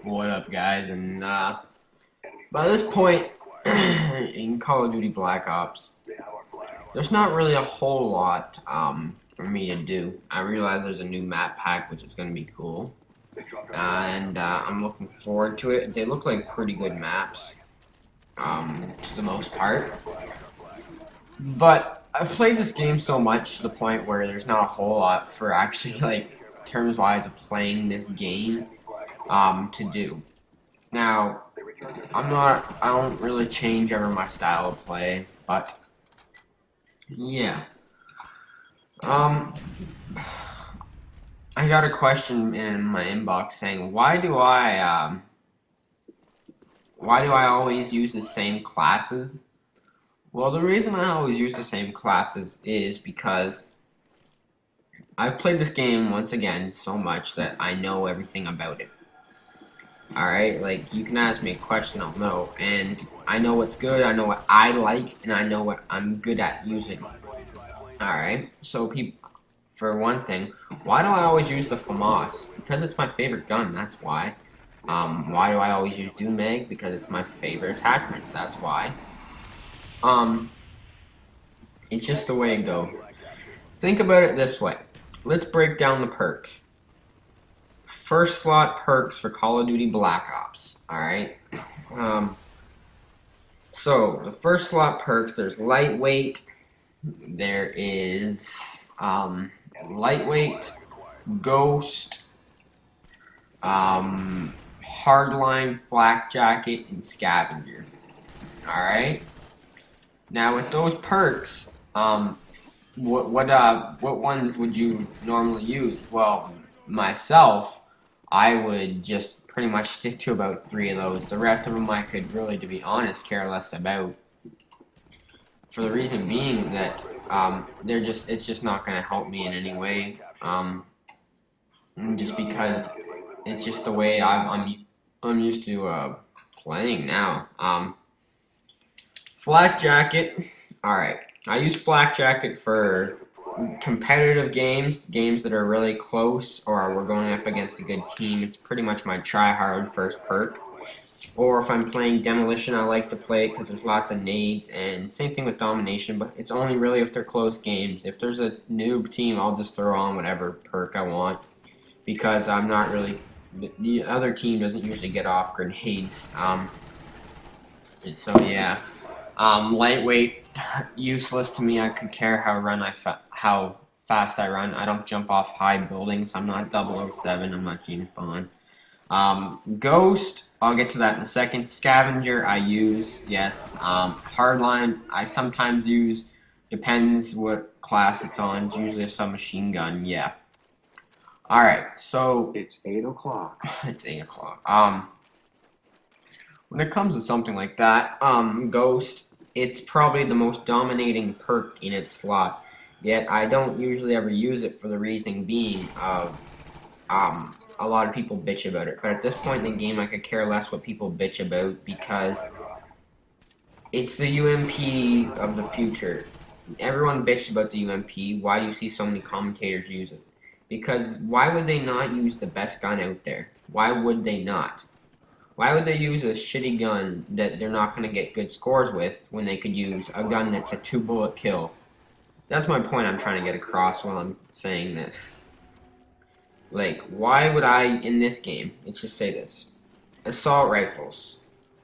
What up, guys? And by this point in Call of Duty Black Ops, there's not really a whole lot for me to do. I realize there's a new map pack, which is going to be cool, and I'm looking forward to it. They look like pretty good maps, to the most part. But I've played this game so much to the point where there's not a whole lot for actually like terms-wise of playing this game to do. Now, I don't really change ever my style of play, but yeah. Um, I got a question in my inbox saying, why do I always use the same classes? Well, the reason I always use the same classes is because I've played this game once again so much that I know everything about it. Alright, like, you can ask me a question, I'll know, and I know what's good, I know what I like, and I know what I'm good at using. Alright, so for one thing, why do I always use the FAMAS? Because it's my favorite gun, that's why. Why do I always use Doomag? Because it's my favorite attachment, that's why. Um, it's just the way it goes. Think about it this way. Let's break down the perks. First slot perks for Call of Duty Black Ops. Alright. So, the first slot perks, there's lightweight. There is lightweight, ghost, hardline, flak jacket, and scavenger. Alright. Now with those perks, what ones would you normally use? Well, myself, I would just pretty much stick to about 3 of those. The rest of them I could really, to be honest, care less about. For the reason being that it's just not going to help me in any way. Just because it's just the way I'm used to playing now. Flak jacket. All right, I use flak jacket for competitive games that are really close, or we're going up against a good team. It's pretty much my try-hard first perk. Or if I'm playing Demolition, I like to play it because there's lots of nades, and same thing with Domination, but it's only really if they're close games. If there's a noob team, I'll just throw on whatever perk I want, because I'm not really, the other team doesn't usually get off grenades, and so yeah. Lightweight, useless to me. I could care how fast I run. I don't jump off high buildings. I'm not 007. I'm not James Bond. Ghost, I'll get to that in a second. Scavenger, I use, yes. Hardline, I sometimes use, depends what class it's on. It's usually a submachine gun, yeah. Alright, so. It's 8 o'clock. It's 8 o'clock. When it comes to something like that, Ghost, it's probably the most dominating perk in its slot. Yet, I don't usually ever use it for the reasoning being of, a lot of people bitch about it, but at this point in the game I could care less what people bitch about because it's the UMP of the future. Everyone bitched about the UMP. Why do you see so many commentators use it? Because why would they not use the best gun out there? Why would they not? Why would they use a shitty gun that they're not going to get good scores with when they could use a gun that's a 2-bullet kill? That's my point I'm trying to get across while I'm saying this. Like, why would I, in this game, let's just say this, assault rifles,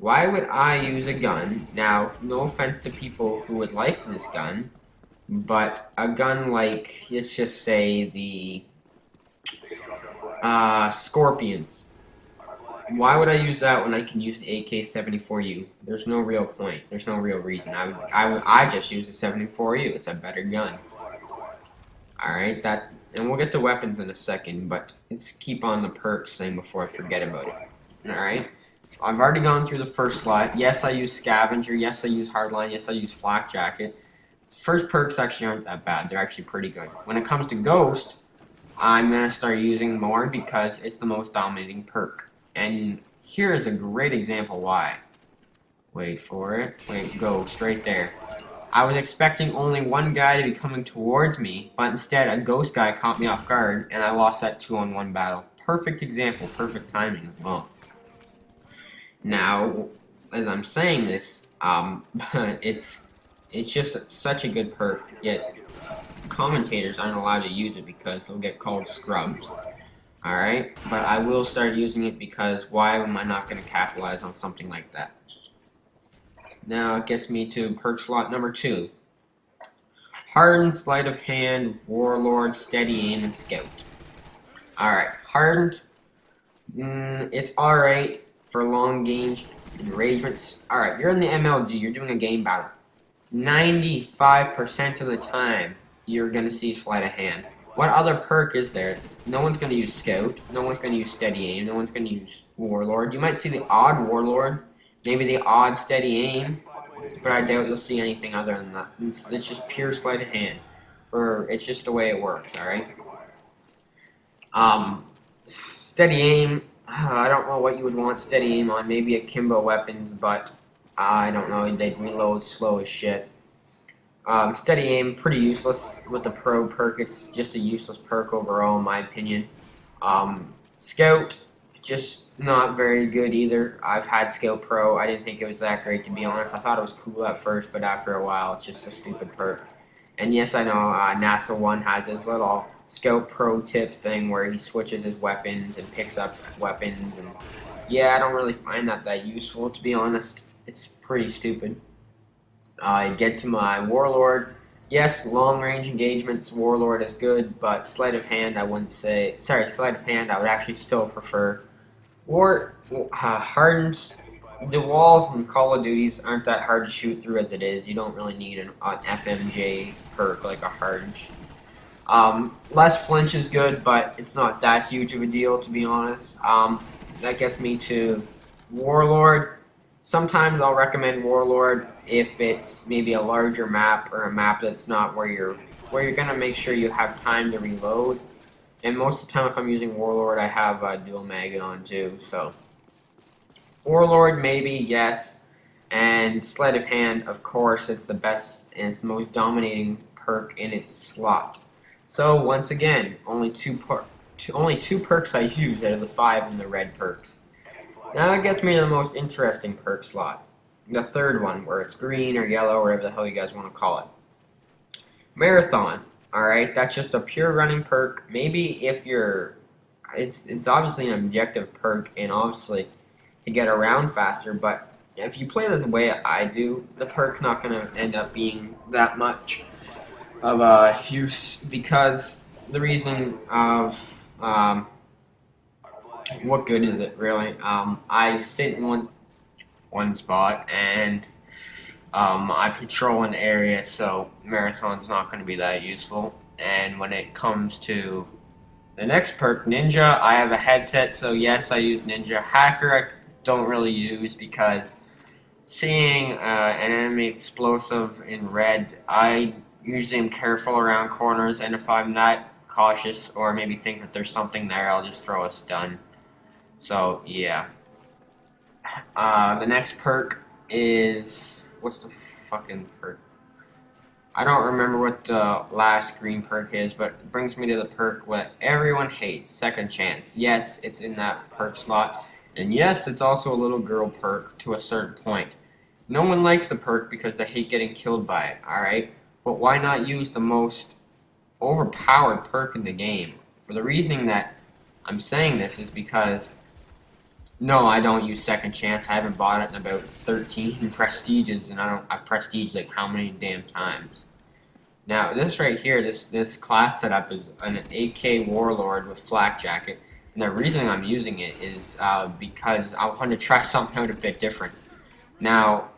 why would I use a gun, now, no offense to people who would like this gun, but a gun like, let's just say the, Scorpions, why would I use that when I can use the AK-74U? There's no real point, there's no real reason, I just use the 74U, it's a better gun. Alright, and we'll get to weapons in a second, but let's keep on the perks thing before I forget about it. Alright, I've already gone through the first slot. Yes, I use Scavenger. Yes, I use Hardline. Yes, I use Flak Jacket. First perks actually aren't that bad. They're actually pretty good. When it comes to Ghost, I'm going to start using more because it's the most dominating perk. And here is a great example why. Wait for it. Wait, Ghost, right there. I was expecting only one guy to be coming towards me, but instead a ghost guy caught me off guard, and I lost that 2-on-1 battle. perfect example, perfect timing as well. Now, as I'm saying this, it's just such a good perk, yet commentators aren't allowed to use it because they'll get called scrubs. Alright? But I will start using it because why am I not going to capitalize on something like that? Now it gets me to perk slot number 2. Hardened, Sleight of Hand, Warlord, Steady Aim, and Scout. Alright, Hardened, it's alright for long range engagements. Alright, you're in the MLG, you're doing a game battle. 95% of the time, you're going to see Sleight of Hand. What other perk is there? No one's going to use Scout, no one's going to use Steady Aim, no one's going to use Warlord. You might see the odd Warlord, maybe the odd Steady Aim, but I doubt you'll see anything other than that. It's just pure Sleight of Hand. Or it's just the way it works, alright? Steady Aim, I don't know what you would want Steady Aim on. Maybe akimbo weapons, but I don't know. They'd reload slow as shit. Steady Aim, pretty useless with the Pro perk. It's just a useless perk overall, in my opinion. Scout, just not very good either. I've had Scout Pro. I didn't think it was that great, to be honest. I thought it was cool at first, but after a while, it's just a stupid perk. And yes, I know NASA 1 has his little Scout Pro tip thing where he switches his weapons and picks up weapons. And yeah, I don't really find that useful, to be honest. It's pretty stupid. I get to my Warlord. Yes, long-range engagements, Warlord is good, but Sleight of Hand, I wouldn't say. Sorry, Sleight of Hand, I would actually still prefer. Hardened. The walls in Call of Duties aren't that hard to shoot through as it is. You don't really need an FMJ perk like a Hardened. Less flinch is good, but it's not that huge of a deal, to be honest. That gets me to Warlord. Sometimes I'll recommend Warlord if it's maybe a larger map or a map that's not where you're gonna make sure you have time to reload. And most of the time, if I'm using Warlord, I have dual mag on too. So Warlord, maybe yes, and Sleight of Hand, of course, it's the best and it's the most dominating perk in its slot. So once again, only two perks I use out of the 5 in the red perks. Now it gets me to the most interesting perk slot. The third one, where it's green or yellow, or whatever the hell you guys want to call it. Marathon. Alright, that's just a pure running perk. Maybe if you're... It's obviously an objective perk, and obviously to get around faster, but if you play this the way I do, the perk's not going to end up being that much of a use, because the reasoning of... what good is it, really? I sit in one spot, and I patrol an area, so Marathon's not going to be that useful. And when it comes to the next perk, Ninja, I have a headset, so yes, I use Ninja. Hacker, I don't really use, because seeing an enemy explosive in red, I usually am careful around corners, and if I'm not cautious, or maybe think that there's something there, I'll just throw a stun. So, yeah. The next perk is... What's the fucking perk? I don't remember what the last green perk is, but it brings me to the perk what everyone hates, Second Chance. Yes, it's in that perk slot. And yes, it's also a little girl perk to a certain point. No one likes the perk because they hate getting killed by it, alright? But why not use the most overpowered perk in the game? For the reasoning that I'm saying this is because... No, I don't use Second Chance. I haven't bought it in about 13 prestiges, and I've prestiged like how many damn times. Now, this right here, this class setup is an AK Warlord with Flak Jacket, and the reason I'm using it is because I want to try something out a bit different. Now,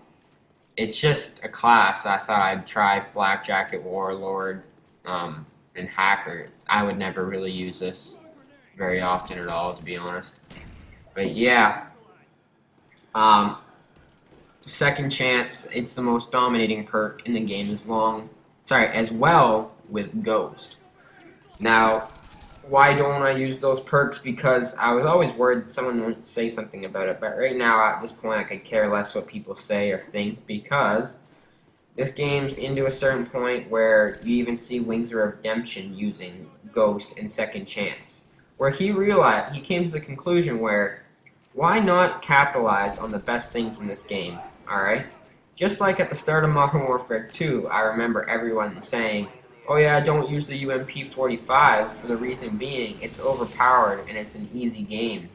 it's just a class. I thought I'd try Flak Jacket Warlord and Hacker. I would never really use this very often at all, to be honest. But yeah, Second Chance, it's the most dominating perk in the game as well with Ghost. Now, why don't I use those perks? Because I was always worried someone would say something about it, but right now, at this point, I could care less what people say or think, because this game's into a certain point where you even see Wings of Redemption using Ghost and Second Chance. where he came to the conclusion where why not capitalize on the best things in this game, alright? Just like at the start of Modern Warfare 2, I remember everyone saying, oh yeah, don't use the UMP-45 for the reason being it's overpowered and it's an easy game.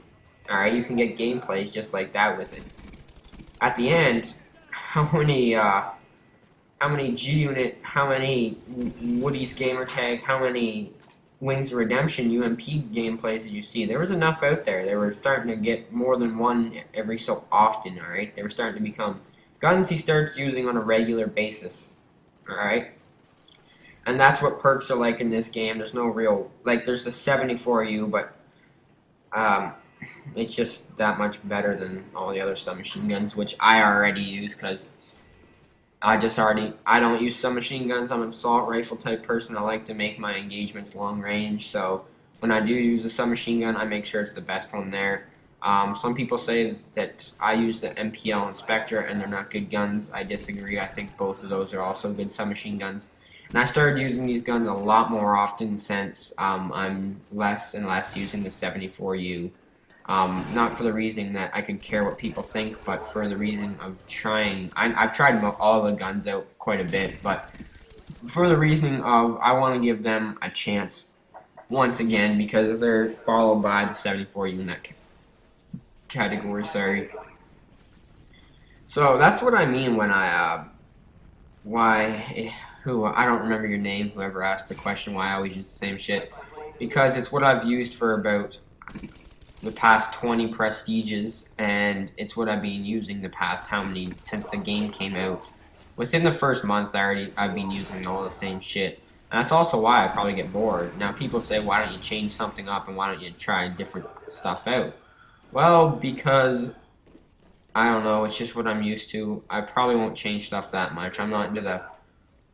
Alright, you can get gameplays just like that with it. At the end, how many G-Unit, how many Woody's Gamertag, how many Wings of Redemption UMP gameplays did you see? There was enough out there. They were starting to get more than one every so often, alright? They were starting to become guns he starts using on a regular basis, alright? And that's what perks are like in this game. There's no real, like, there's the 74U, but it's just that much better than all the other submachine guns, which I already use because I don't use submachine guns. I'm an assault rifle type person. I like to make my engagements long range, so when I do use a submachine gun, I make sure it's the best one there. Some people say that I use the MPL and Spectra and they're not good guns. I disagree. I think both of those are also good submachine guns. And I started using these guns a lot more often since I'm less and less using the 74U. Not for the reason that I could care what people think, but for the reason of trying. I've tried all the guns out quite a bit, but for the reason of I want to give them a chance once again because they're followed by the 74U in that category. Sorry. So that's what I mean when I I don't remember your name. Whoever asked the question, why I always use the same shit, because it's what I've used for about the past 20 prestiges, and it's what I've been using the past since the game came out. Within the first month, I've been using all the same shit. And that's also why I probably get bored. Now people say, why don't you change something up and why don't you try different stuff out? Well, because I don't know, it's just what I'm used to. I probably won't change stuff that much. I'm not into the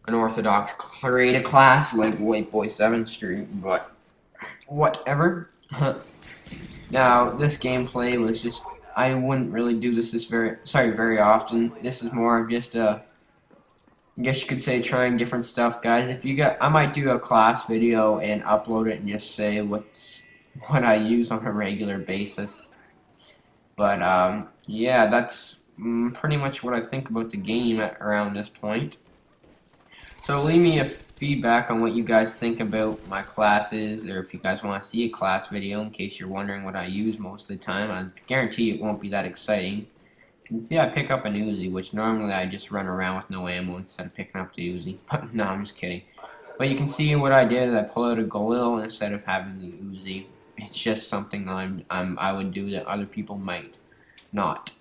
unorthodox create a class like White Boy 7th Street, but whatever. Now, this gameplay was just, I wouldn't really do this very often. This is more of just I guess you could say trying different stuff, guys. I might do a class video and upload it and just say what I use on a regular basis. But, yeah, that's pretty much what I think about the game around this point. So leave me a feedback on what you guys think about my classes, or if you guys want to see a class video in case you're wondering what I use most of the time. I guarantee it won't be that exciting. You can see I pick up an Uzi, which normally I just run around with no ammo instead of picking up the Uzi. No, I'm just kidding. But you can see what I did is I pull out a Galil instead of having the Uzi. It's just something I would do that other people might not.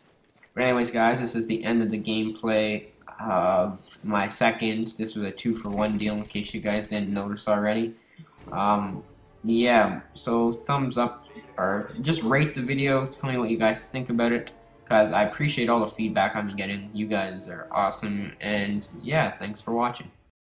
But anyways, guys, this is the end of the gameplay of my second. This was a 2-for-1 deal in case you guys didn't notice already. Yeah, so thumbs up or just rate the video. Tell me what you guys think about it, because I appreciate all the feedback I'm getting. You guys are awesome, and yeah, thanks for watching.